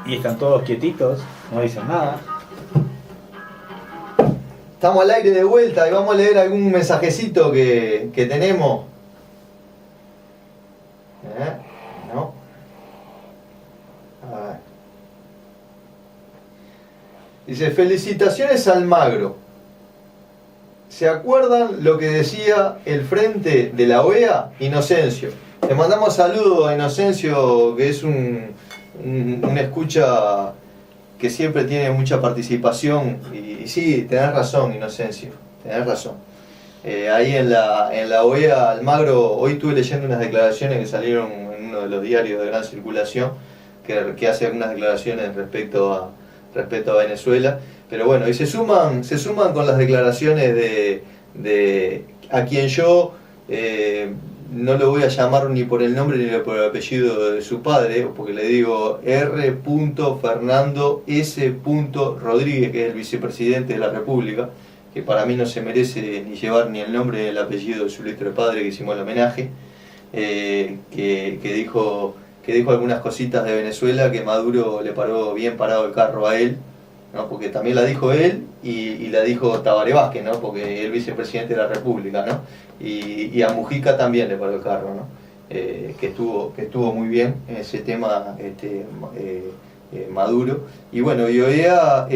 y están todos quietitos, no dicen nada. Estamos al aire de vuelta y vamos a leer algún mensajecito que tenemos. ¿No? A ver. Dice, felicitaciones a Almagro. ¿Se acuerdan lo que decía el frente de la OEA? Inocencio. Le mandamos saludos a Inocencio, que es un escucha que siempre tiene mucha participación. Y sí, tenés razón, Inocencio, tenés razón. Ahí en la OEA, Almagro, hoy estuve leyendo unas declaraciones que salieron en uno de los diarios de gran circulación, que hace algunas declaraciones respecto a Venezuela. Pero bueno, y se suman con las declaraciones de a quien yo no lo voy a llamar ni por el nombre ni por el apellido de su padre, porque le digo R. Fernando S. Rodríguez, que es el vicepresidente de la República, que para mí no se merece ni llevar ni el nombre ni el apellido de su ilustre padre, que hicimos el homenaje, que dijo algunas cositas de Venezuela, que Maduro le paró bien parado el carro a él, ¿no? Porque también la dijo él y la dijo Tabaré Vázquez, ¿no? Porque el vicepresidente de la República, ¿no? Y a Mujica también le paró el carro, ¿no? Que estuvo muy bien en ese tema Maduro. Y bueno, y OEA,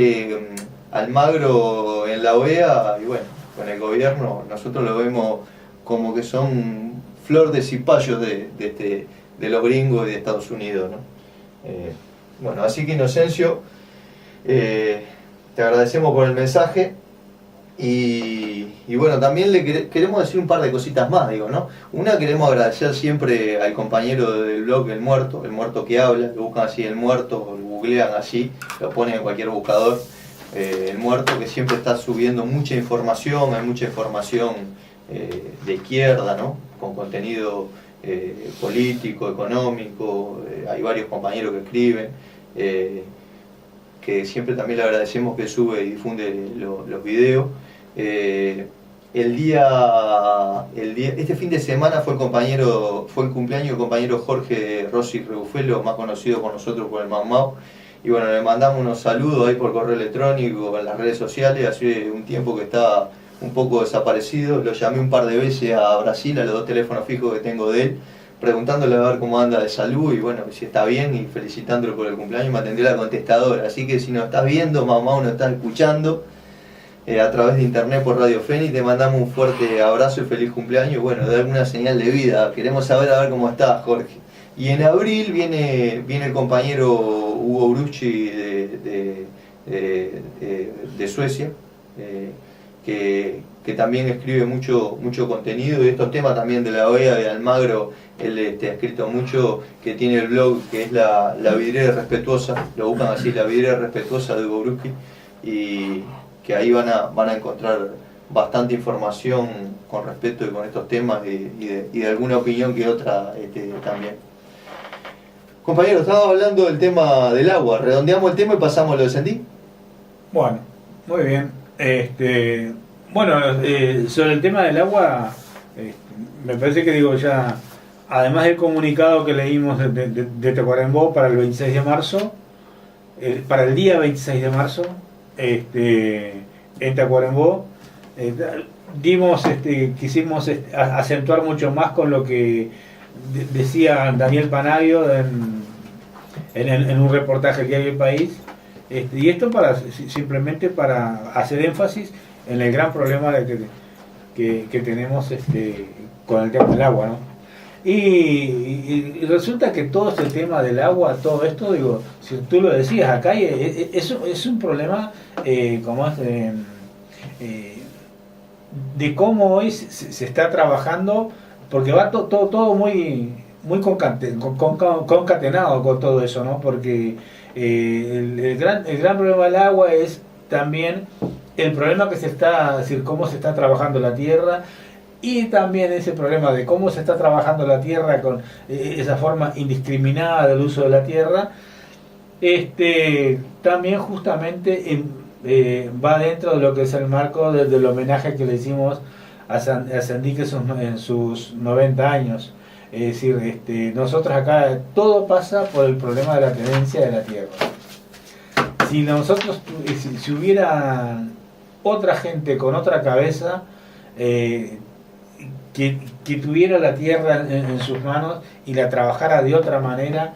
Almagro en la OEA, y bueno, con el gobierno nosotros lo vemos como que son flor de cipayos de los gringos y de Estados Unidos, ¿no? Bueno, así que Inocencio, te agradecemos por el mensaje y bueno, también le queremos decir un par de cositas más, digo, ¿no? Una, queremos agradecer siempre al compañero del blog El Muerto que habla, que buscan así El Muerto, lo googlean así, lo ponen en cualquier buscador, El Muerto, que siempre está subiendo mucha información, hay mucha información de izquierda, ¿no? Con contenido político, económico, hay varios compañeros que escriben, que siempre también le agradecemos que sube y difunde los videos. Este fin de semana fue el cumpleaños del compañero Jorge Rossi Reufelo, más conocido por nosotros por el Mau Mau, y bueno, le mandamos unos saludos ahí por correo electrónico, en las redes sociales. Hace un tiempo que está un poco desaparecido, lo llamé un par de veces a Brasil, a los 2 teléfonos fijos que tengo de él, preguntándole a ver cómo anda de salud y bueno, si está bien, y felicitándolo por el cumpleaños. Me atendió la contestadora, así que si nos estás viendo, mamá, nos estás escuchando a través de internet por Radio Fénix, te mandamos un fuerte abrazo y feliz cumpleaños. Bueno, de alguna señal de vida, queremos saber a ver cómo estás, Jorge. Y en abril viene el compañero Hugo Brucci de Suecia, que también escribe mucho contenido, y estos temas también de la OEA, de Almagro, él ha escrito mucho, que tiene el blog que es la vidriera respetuosa, lo buscan así, la vidriera respetuosa de Hugo Brucci, y que ahí van a encontrar bastante información con respecto y con estos temas y de alguna opinión que otra también. Compañero, estaba hablando del tema del agua, redondeamos el tema y pasamos a lo de Sendí. Bueno, muy bien. Sobre el tema del agua, me parece que ya, además del comunicado que leímos de Tacuarembó para el 26 de marzo, para el día 26 de marzo, en Tacuarembó, quisimos acentuar mucho más con lo que decía Daniel Panagio en un reportaje que hay en el país, y esto simplemente para hacer énfasis en el gran problema que tenemos con el tema del agua, ¿no? Y resulta que todo este tema del agua, todo esto, digo, si tú lo decías acá, es un problema de cómo hoy se está trabajando, porque va todo muy concatenado con todo eso, ¿no? Porque el gran problema del agua es también el problema cómo se está trabajando la tierra, y también ese problema de cómo se está trabajando la tierra con esa forma indiscriminada del uso de la tierra, también justamente va dentro de lo que es el marco del homenaje que le hicimos a Sandí, que en sus 90 años. Es decir, nosotros acá todo pasa por el problema de la tenencia de la tierra. Si nosotros, si hubiera otra gente con otra cabeza, que tuviera la tierra en sus manos y la trabajara de otra manera,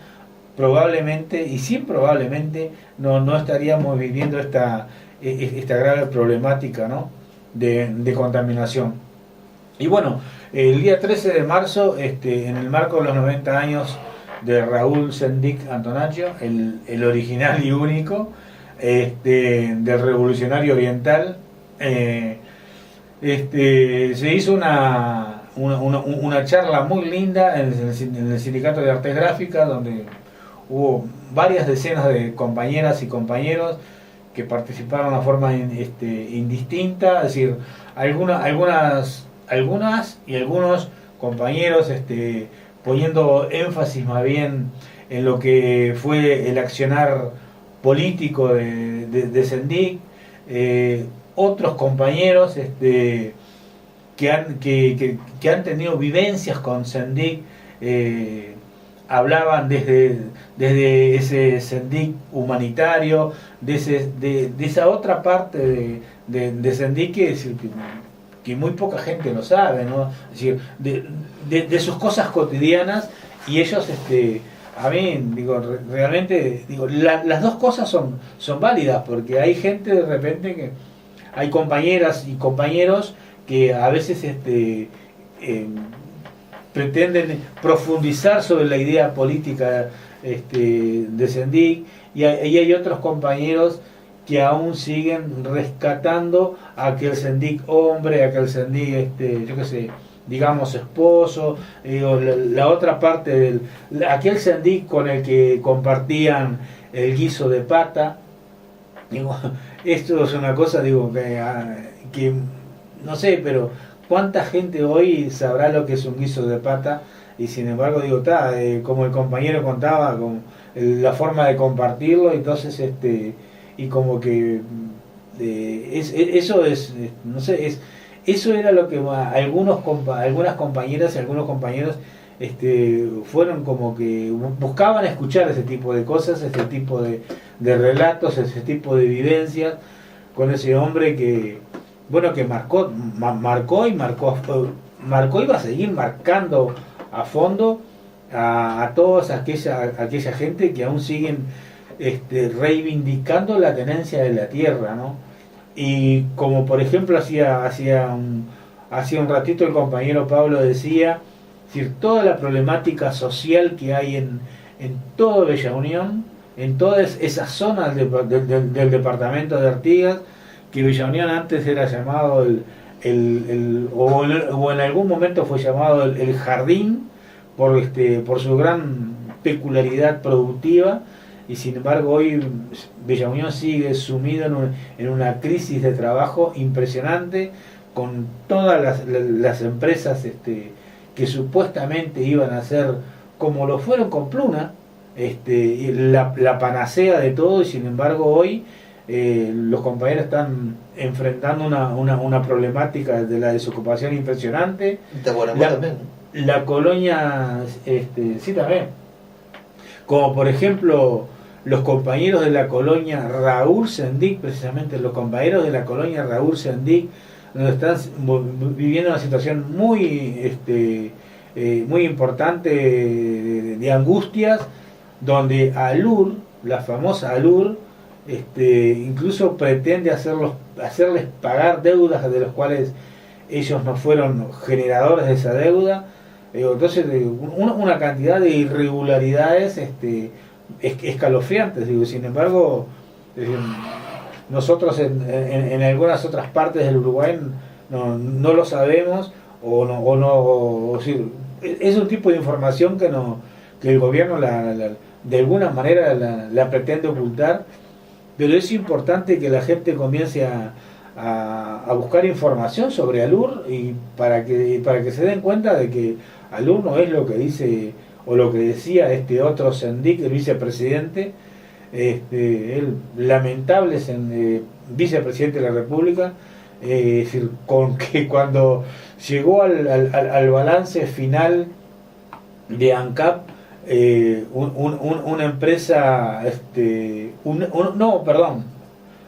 probablemente, y sí probablemente, no estaríamos viviendo esta grave problemática, ¿no?, de contaminación. Y bueno, el día 13 de marzo, en el marco de los 90 años de Raúl Sendic Antonaccio, el original y único, del revolucionario oriental, se hizo una charla muy linda en el Sindicato de Artes Gráficas, donde hubo varias decenas de compañeras y compañeros que participaron de forma indistinta, es decir, algunas y algunos compañeros poniendo énfasis más bien en lo que fue el accionar político de Sendic, otros compañeros que han tenido vivencias con Sendic, hablaban desde ese Sendic humanitario, de esa otra parte de Sendic que muy poca gente lo sabe, ¿no? Es decir, de sus cosas cotidianas, y ellos, a mí, realmente, las dos cosas son válidas, porque hay gente de repente que, hay compañeras y compañeros que a veces pretenden profundizar sobre la idea política de Sendic, y hay otros compañeros que aún siguen rescatando a aquel Sendic hombre, a aquel Sendic, yo qué sé, digamos esposo, la otra parte aquel Sendic con el que compartían el guiso de pata. Esto es una cosa, que no sé, pero cuánta gente hoy sabrá lo que es un guiso de pata, y sin embargo, como el compañero contaba, con la forma de compartirlo, entonces, y como que eso es, no sé, eso era lo que algunas compañeras y algunos compañeros fueron como que buscaban escuchar ese tipo de cosas, ese tipo de relatos, ese tipo de vivencias con ese hombre que marcó y va a seguir marcando a fondo a toda aquella gente que aún siguen reivindicando la tenencia de la tierra, ¿no? Y como por ejemplo hacía un ratito el compañero Pablo decía, es decir, toda la problemática social que hay en toda Bella Unión, en todas esas zonas del departamento de Artigas, que Bella Unión antes era llamado o en algún momento fue llamado el jardín por su gran peculiaridad productiva, y sin embargo hoy Bella Unión sigue sumido en una crisis de trabajo impresionante, con todas las empresas que supuestamente iban a ser, como lo fueron con Pluna, la panacea de todo, y sin embargo hoy los compañeros están enfrentando una problemática de la desocupación impresionante. La colonia, sí, también, como por ejemplo los compañeros de la colonia Raúl Sendic, precisamente los compañeros de la colonia Raúl Sendic, donde están viviendo una situación muy muy importante de angustias, donde ALUR, la famosa ALUR, incluso pretende hacerles pagar deudas de las cuales ellos no fueron generadores de esa deuda. Entonces, una cantidad de irregularidades escalofriantes. Sin embargo, nosotros en algunas otras partes del Uruguay no lo sabemos, es un tipo de información que el gobierno de alguna manera la pretende ocultar, pero es importante que la gente comience a buscar información sobre ALUR, y para que se den cuenta de que ALUR no es lo que dice o lo que decía este otro Sendic, el vicepresidente, el lamentable vicepresidente de la República, es decir, con que cuando llegó al balance final de ANCAP, una empresa, no, perdón,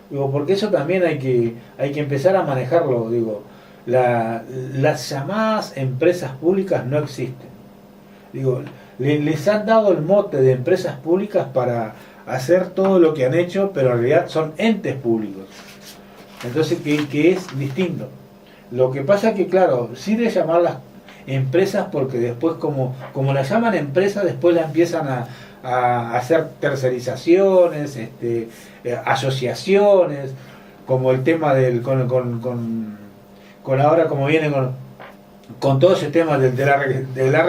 digo, porque eso también hay que empezar a manejarlo, digo, las llamadas empresas públicas no existen, digo, les han dado el mote de empresas públicas para hacer todo lo que han hecho, pero en realidad son entes públicos, entonces que es distinto. Lo que pasa es que, claro, sí de llamarlas empresas, porque después como las llaman empresas, después la empiezan a hacer tercerizaciones, asociaciones, como el tema del con ahora como viene con todo ese tema de la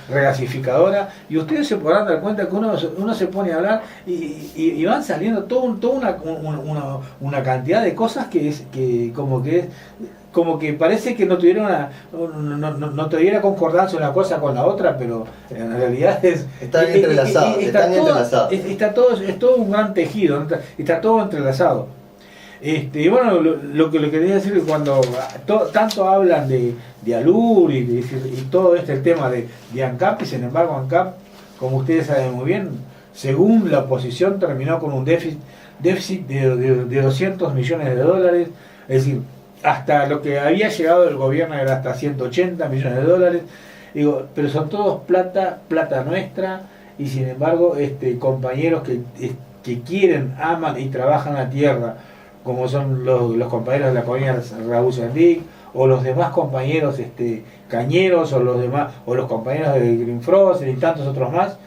regasificadora, y ustedes se podrán dar cuenta que uno se pone a hablar y van saliendo toda una cantidad de cosas que como que parece que no tuviera concordancia una cosa con la otra, pero en realidad están entrelazados, está todo, es todo un gran tejido, está todo entrelazado. Y bueno, lo que le quería decir es que cuando tanto hablan de Alur y todo el tema de ANCAP, y sin embargo ANCAP, como ustedes saben muy bien, según la oposición, terminó con un déficit de 200 millones de dólares, es decir, hasta lo que había llegado el gobierno era hasta 180 millones de dólares, digo, pero son todos plata nuestra, y sin embargo compañeros que quieren, aman y trabajan la tierra, como son los compañeros de la colonia Raúl Sandic, o los demás compañeros cañeros, o los compañeros de Green Frost y tantos otros más,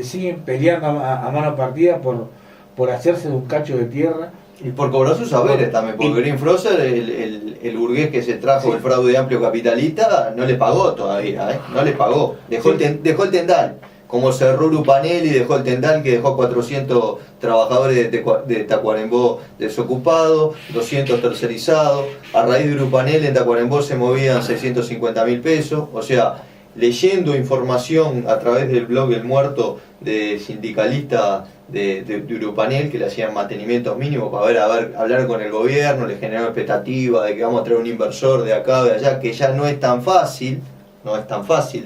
siguen peleando a mano partida por hacerse de un cacho de tierra. Y por cobrar sus saberes también, porque Green Frozer, el burgués que se trajo el fraude amplio capitalista, no le pagó todavía, no le pagó. Dejó el tendal, como cerró Urupanel y dejó el tendal, que dejó 400 trabajadores de Tacuarembó desocupados, 200 tercerizados. A raíz de Urupanel en Tacuarembó se movían 650.000 pesos, o sea, leyendo información a través del blog El Muerto de sindicalistas de Urupanel, que le hacían mantenimientos mínimos para hablar con el gobierno, le generó expectativa de que vamos a traer un inversor de acá o de allá, que ya no es tan fácil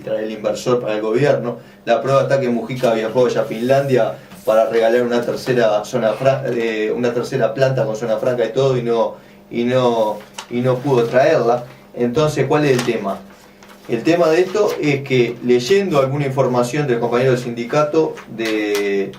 traer el inversor para el gobierno. La prueba está que Mujica viajó ya a Finlandia para regalar una tercera planta con zona franca y todo, y no pudo traerla. Entonces, ¿cuál es el tema? El tema de esto es que, leyendo alguna información del compañero del sindicato de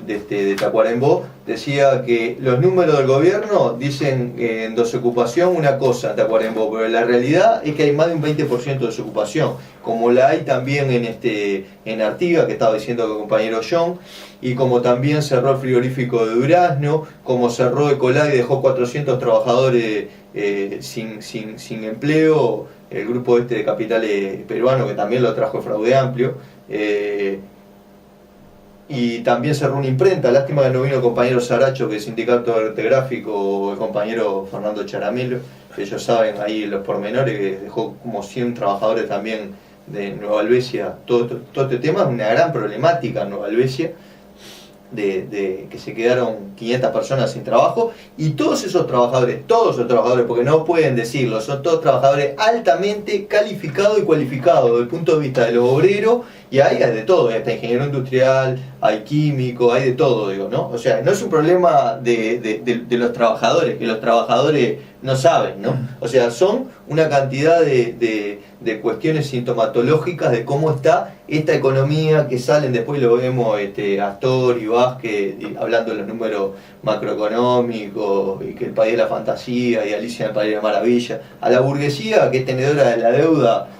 Tacuarembó, decía que los números del gobierno dicen en desocupación una cosa en Tacuarembó, pero la realidad es que hay más de un 20% de desocupación, como la hay también en Artigas, que estaba diciendo el compañero John, y como también cerró el frigorífico de Durazno, como cerró Ecolá y dejó 400 trabajadores sin empleo, el grupo de capitales peruano, que también lo trajo el fraude amplio, y también cerró una imprenta. Lástima que no vino el compañero Saracho, que es sindicato de arte gráfico, o el compañero Fernando Charamelo, que ellos saben ahí los pormenores, que dejó como 100 trabajadores también de Nueva Helvecia. Todo este tema es una gran problemática en Nueva Helvecia, de que se quedaron 500 personas sin trabajo, y todos esos trabajadores, porque no pueden decirlo, son todos trabajadores altamente calificados y cualificados desde el punto de vista de los obreros, y ahí hay de todo, hay hasta ingeniero industrial, hay químico, hay de todo, digo, ¿no? O sea, no es un problema de los trabajadores, que los trabajadores no saben, ¿no? O sea, son una cantidad de cuestiones sintomatológicas de cómo está esta economía, que salen después, lo vemos Astor y Vázquez hablando de los números macroeconómicos, y que el país de la fantasía, y Alicia en el País de la Maravilla, a la burguesía, que es tenedora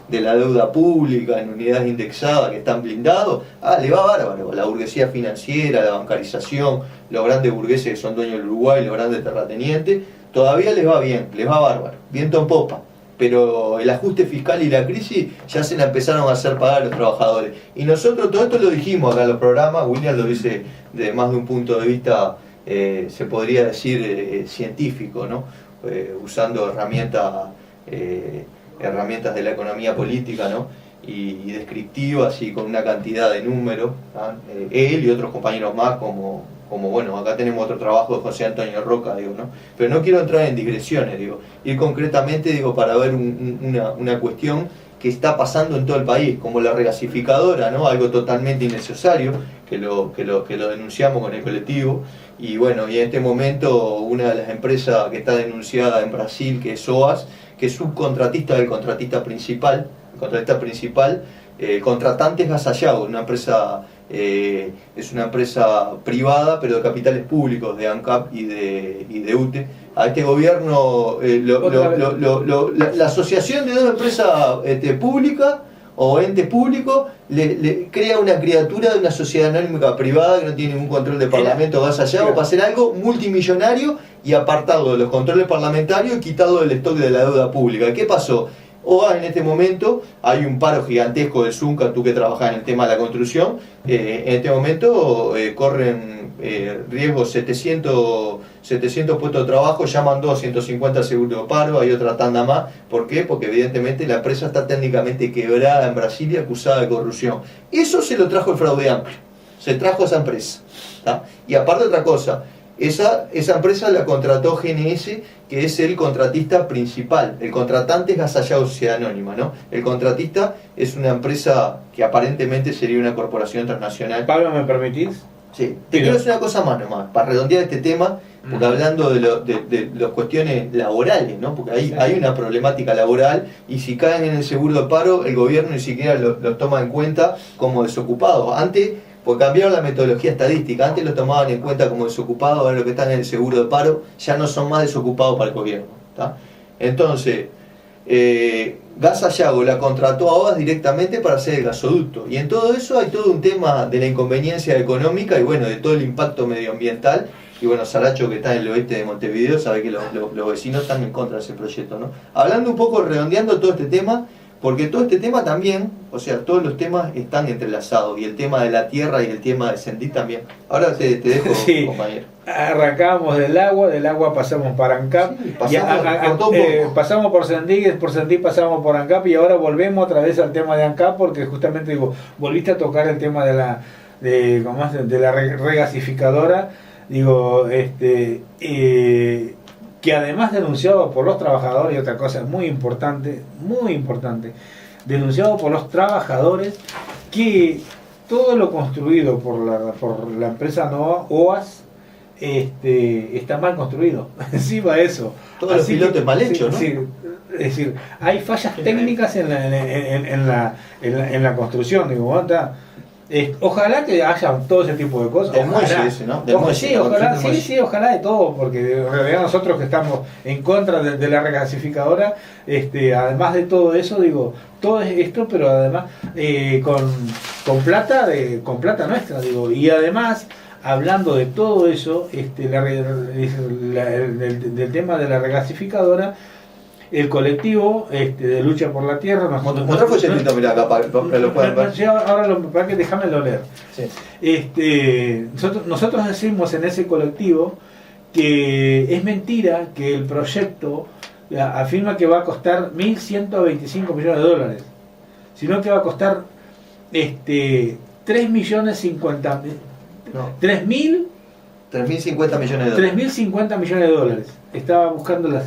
de la deuda pública en unidades indexadas que están blindados, le va bárbaro. La burguesía financiera, la bancarización, los grandes burgueses que son dueños del Uruguay, los grandes terratenientes, todavía les va bien, les va bárbaro, viento en popa. Pero el ajuste fiscal y la crisis ya se la empezaron a hacer pagar a los trabajadores. Y nosotros todo esto lo dijimos acá en los programas, William lo dice de más de un punto de vista, se podría decir, científico, ¿no? Usando herramientas de la economía política, ¿no? Y descriptivas, y con una cantidad de números, ¿no? Él y otros compañeros más, como bueno, acá tenemos otro trabajo de José Antonio Roca, digo, ¿no? Pero no quiero entrar en digresiones, digo, ir concretamente, digo, para ver una cuestión que está pasando en todo el país, como la regasificadora, ¿no? Algo totalmente innecesario, que lo denunciamos con el colectivo. Y bueno, y en este momento una de las empresas que está denunciada en Brasil, que es OAS, que es subcontratista del contratista principal, el contratante es Gasallao, es una empresa privada, pero de capitales públicos, de ANCAP y de UTE. A este gobierno, la asociación de dos empresas públicas o entes públicos le crea una criatura de una sociedad anónima privada que no tiene ningún control de parlamento, Gasallao, para hacer algo multimillonario y apartado de los controles parlamentarios y quitado del stock de la deuda pública. ¿Qué pasó? OAS en este momento, hay un paro gigantesco del Zunca, tú que trabajas en el tema de la construcción, en este momento corren riesgos 700 puestos de trabajo, ya mandó 150 seguros de paro, hay otra tanda más. ¿Por qué? Porque evidentemente la empresa está técnicamente quebrada en Brasilia, acusada de corrupción. Eso se lo trajo el fraude amplio, se trajo esa empresa, ¿tá? Y aparte otra cosa, esa empresa la contrató GNS, que es el contratista principal. El contratante es Gasallao Sociedad Anónima, ¿no? El contratista es una empresa que aparentemente sería una corporación transnacional. Pablo, ¿me permitís? Sí. Te quiero decir una cosa más nomás, para redondear este tema, porque hablando de las cuestiones laborales, ¿no? Porque hay una problemática laboral, y si caen en el seguro de paro, el gobierno ni siquiera los toma en cuenta como desocupados. Antes, porque cambiaron la metodología estadística, antes los tomaban en cuenta como desocupados, ahora los que están en el seguro de paro ya no son más desocupados para el gobierno, ¿tá? Entonces, Gasallao la contrató a OAS directamente para hacer el gasoducto, y en todo eso hay todo un tema de la inconveniencia económica y bueno, de todo el impacto medioambiental. Y bueno, Saracho, que está en el oeste de Montevideo, sabe que los vecinos están en contra de ese proyecto, ¿no? Hablando un poco, redondeando todo este tema, porque todo este tema también, o sea, todos los temas están entrelazados, y el tema de la tierra y el tema de Sendik también. Ahora te dejo, sí, compañero. Arrancamos del agua pasamos para ANCAP, sí, pasamos por Sendik pasamos por ANCAP, y ahora volvemos otra vez al tema de ANCAP, porque justamente digo, volviste a tocar el tema de la regasificadora, digo, que además denunciado por los trabajadores, y otra cosa muy importante, denunciado por los trabajadores, que todo lo construido por la empresa OAS está mal construido. Encima de eso. Todos los pilotos mal hechos, ¿no? Sí, es decir, hay fallas técnicas en la construcción, digo, ¿está? Ojalá que haya todo ese tipo de cosas. Ojalá de todo, porque en realidad nosotros que estamos en contra de la regasificadora, además de todo eso, digo, todo esto, pero además con plata nuestra, digo, y además hablando de todo eso, del tema de la regasificadora, el colectivo de lucha por la tierra nos déjamelo leer. Sí. Nosotros decimos en ese colectivo que es mentira que el proyecto afirma que va a costar 1.125 millones de dólares, sino que va a costar 3.050 millones de dólares. Estaba buscando la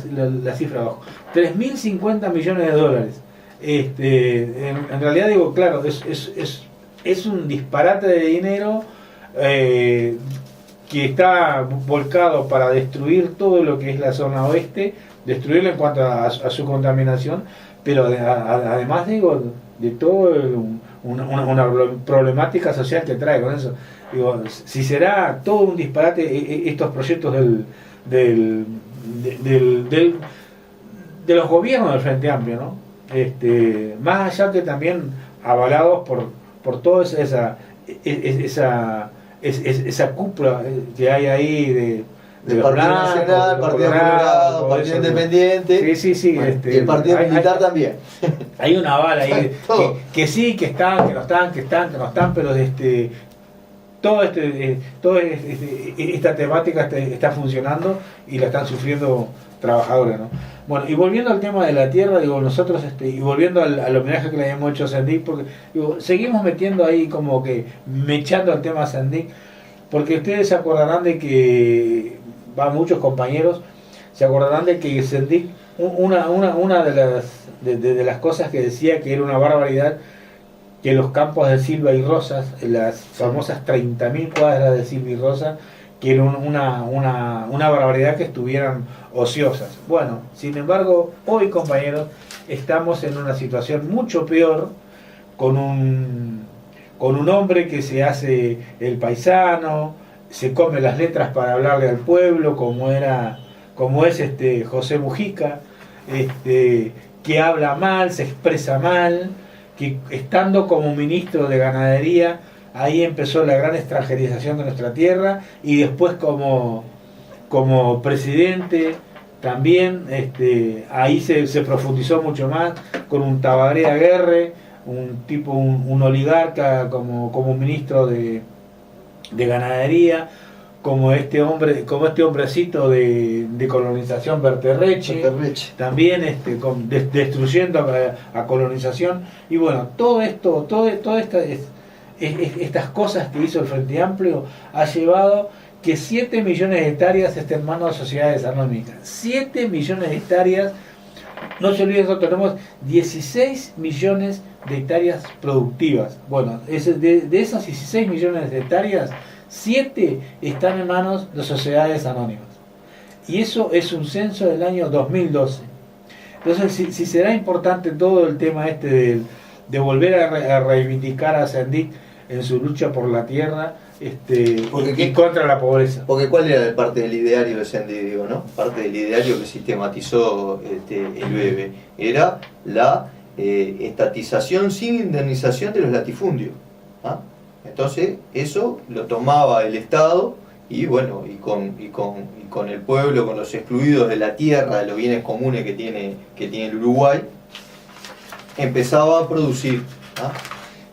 cifra abajo. 3.050 millones de dólares. En realidad digo, claro, es un disparate de dinero que está volcado para destruir todo lo que es la zona oeste, destruirlo en cuanto a su contaminación, pero además digo, de todo una problemática social que trae con eso. Digo, si será todo un disparate estos proyectos de los gobiernos del Frente Amplio, ¿no? Más allá que también avalados por toda esa cúpula que hay ahí de Partido Nacional, Partido Colorado, Partido Independiente, sí, y el Partido Militar también. Hay una bala ahí que sí, que están, que no están, pero toda esta temática está funcionando y la están sufriendo trabajadores, ¿no? Bueno, y volviendo al tema de la tierra, digo, nosotros, y volviendo al homenaje que le habíamos hecho a Sendik, porque digo, seguimos metiendo ahí como que mechando al tema Sendik, porque ustedes se acordarán de que, muchos compañeros se acordarán de que Sendik una de las cosas que decía que era una barbaridad que los campos de Silva y Rosas, las famosas 30.000 cuadras de Silva y Rosas, que era una barbaridad que estuvieran ociosas. Bueno, sin embargo, hoy, compañeros, estamos en una situación mucho peor, con un hombre que se hace el paisano, se come las letras para hablarle al pueblo, como es José Mujica, que habla mal, se expresa mal, que estando como ministro de Ganadería, ahí empezó la gran extranjerización de nuestra tierra, y después como presidente también, ahí se profundizó mucho más, con un Tabaré Aguerre, un oligarca como ministro de Ganadería, como este hombrecito de colonización Berterreche, también destruyendo a colonización. Y bueno, estas cosas que hizo el Frente Amplio ha llevado que 7 millones de hectáreas estén en manos de sociedades anónimas. 7 millones de hectáreas. No se olviden, nosotros tenemos 16 millones de hectáreas productivas. Bueno, de esas 16 millones de hectáreas, 7 están en manos de sociedades anónimas. Y eso es un censo del año 2012. Entonces, si será importante todo el tema de volver a reivindicar a Sendik en su lucha por la tierra, y contra la pobreza. Porque ¿cuál era parte del ideario de Sendik, digo, no? Parte del ideario que sistematizó el BEBE era la estatización sin indemnización de los latifundios. ¿Ah? Entonces eso lo tomaba el Estado y bueno, y con el pueblo, con los excluidos de la tierra, de los bienes comunes que tiene el Uruguay, empezaba a producir. ¿Ah?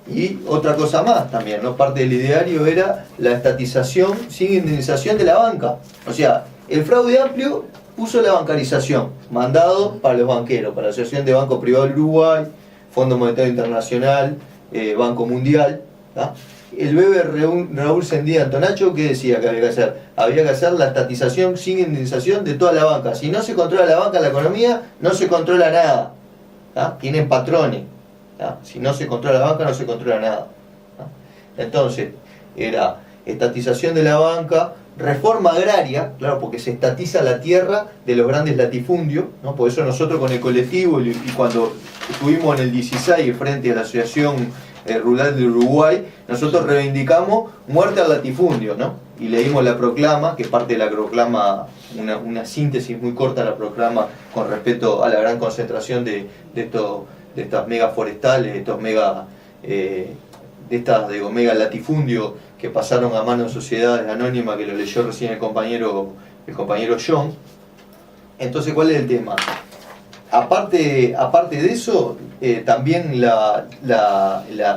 Y otra cosa más también, ¿no? Parte del ideario era la estatización sin indemnización de la banca. O sea, el Fraude Amplio puso la bancarización, mandado para los banqueros, para la Asociación de Bancos Privados del Uruguay, Fondo Monetario Internacional, Banco Mundial. ¿Ah? El BEBE Raúl Sendía Antonacho, ¿qué decía que había que hacer? Había que hacer la estatización sin indemnización de toda la banca. Si no se controla la banca, la economía, no se controla nada. ¿Ah? Tienen patrones. ¿Ah? Si no se controla la banca, no se controla nada. ¿Ah? Entonces, era estatización de la banca, reforma agraria, claro, porque se estatiza la tierra de los grandes latifundios, ¿no? Por eso nosotros con el colectivo y cuando estuvimos en el 16 frente a la Asociación Rural del Uruguay, nosotros reivindicamos muerte al latifundio, ¿no? Y leímos la proclama, que parte de la proclama, una síntesis muy corta de la proclama con respecto a la gran concentración de estas megas forestales, estos mega latifundios que pasaron a manos de sociedades anónimas, que lo leyó recién el compañero John. Entonces, ¿cuál es el tema? Aparte de eso, también la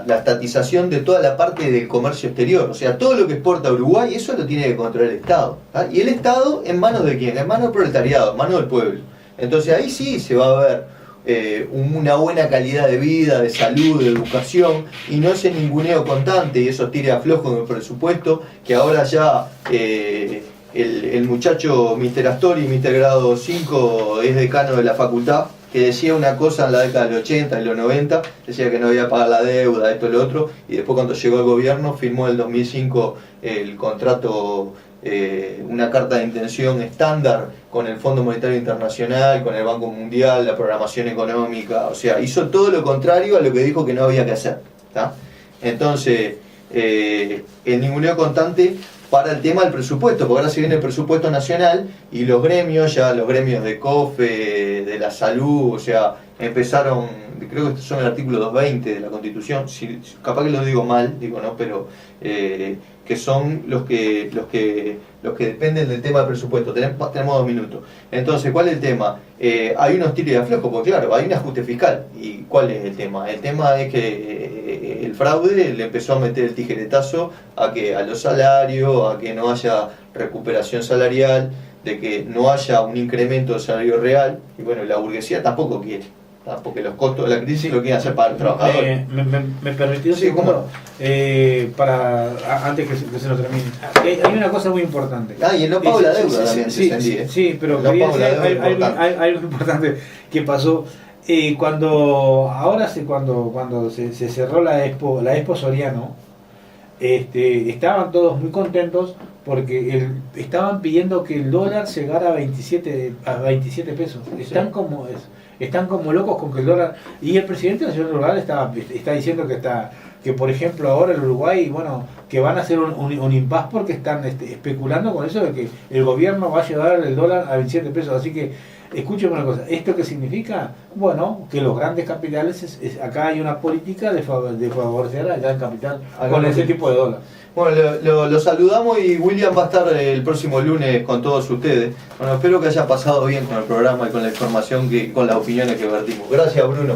estatización de toda la parte del comercio exterior, o sea, todo lo que exporta Uruguay, eso lo tiene que controlar el Estado. ¿Ah? Y el Estado, ¿en manos de quién? En manos del proletariado, en manos del pueblo. Entonces ahí sí se va a ver una buena calidad de vida, de salud, de educación, y no ese ninguneo constante y esos tires aflojos en el presupuesto, que ahora ya el muchacho Mr. Astori, Mr. Grado 5, es decano de la facultad, que decía una cosa en la década del 80 y los 90, decía que no había que pagar la deuda, esto y lo otro, y después cuando llegó al gobierno firmó en el 2005 el contrato, una carta de intención estándar con el Fondo Monetario Internacional, con el Banco Mundial, la programación económica, o sea, hizo todo lo contrario a lo que dijo que no había que hacer. ¿Tá? Entonces, el ninguneo constante para el tema del presupuesto, porque ahora se viene el presupuesto nacional y los gremios de COFE, de la salud, o sea, empezaron, creo que estos son el artículo 220 de la Constitución, capaz que lo digo mal, digo no, pero que son los que dependen del tema del presupuesto. Tenemos 2 minutos. Entonces, ¿cuál es el tema? Hay unos tiros de aflojo, porque claro, hay un ajuste fiscal. ¿Y cuál es el tema? El tema es que el fraude le empezó a meter el tijeretazo a los salarios, a que no haya recuperación salarial, de que no haya un incremento del salario real, y bueno, la burguesía tampoco quiere. porque los costos de la crisis lo quieren hacer para el trabajador. Me permitió un Sí, segundo, antes que se nos termine. Hay una cosa muy importante. Y el no pago de la deuda también se entendía. Sí, pero No quería pago la decir deuda importante. algo importante que pasó. Cuando se cerró la Expo Soriano, estaban todos muy contentos porque estaban pidiendo que el dólar llegara a 27 pesos. Están como locos con que el dólar... Y el presidente nacional rural está diciendo que por ejemplo ahora el Uruguay, bueno, que van a hacer un impasse porque están especulando con eso de que el gobierno va a llevar el dólar a 27 pesos. Así que, escúcheme una cosa, ¿esto qué significa? Bueno, que los grandes capitales, acá hay una política de favorecer al gran capital con ese tipo de dólar. Bueno, lo saludamos y William va a estar el próximo lunes con todos ustedes. Bueno, espero que haya pasado bien con el programa y con la información, con las opiniones que vertimos. Gracias, Bruno.